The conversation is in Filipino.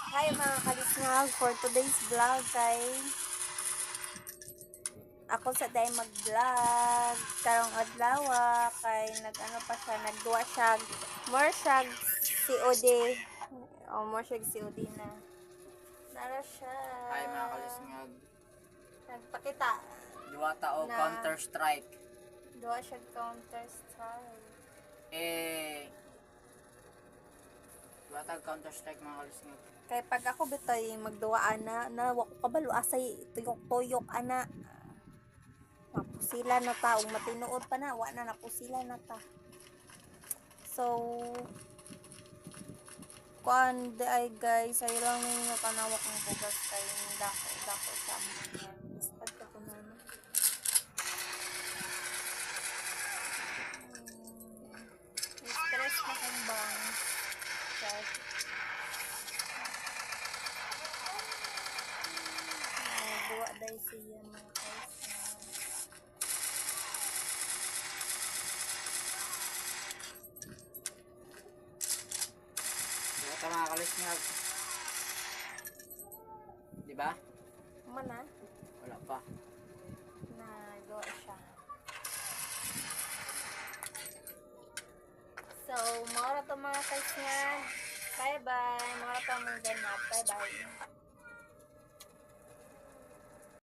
Hi mga kalisnag, for today's vlog kay ako sa day mag-vlog karong adlaw kay nag-ano pa siya, nagduwa siya more siya COD o more siya COD na nara siya. Hi mga kalisngag. Nagpakita Duwata o na Counter Strike. duwa siya Counter Strike. Duwata Counter Strike mga kalisngag. Kay pag ako bitoy magduwa ana na wako kabalo asay tuyok-tuyok ana. Napusila na ta ug matinuod pa na wa na napusila na ta. So kuan di ay guys ay lang ninyo tanawak ng bugas kay dako sa mga ispad ka ko na stress na kong bang guys. Buwa dahil siya mga guys. Duwata mga kalisngag. Diba? Mana? Wala pa. Nagawa siya. So, mga to mga guys nga. Bye bye. Mga to mga ganap. Bye bye.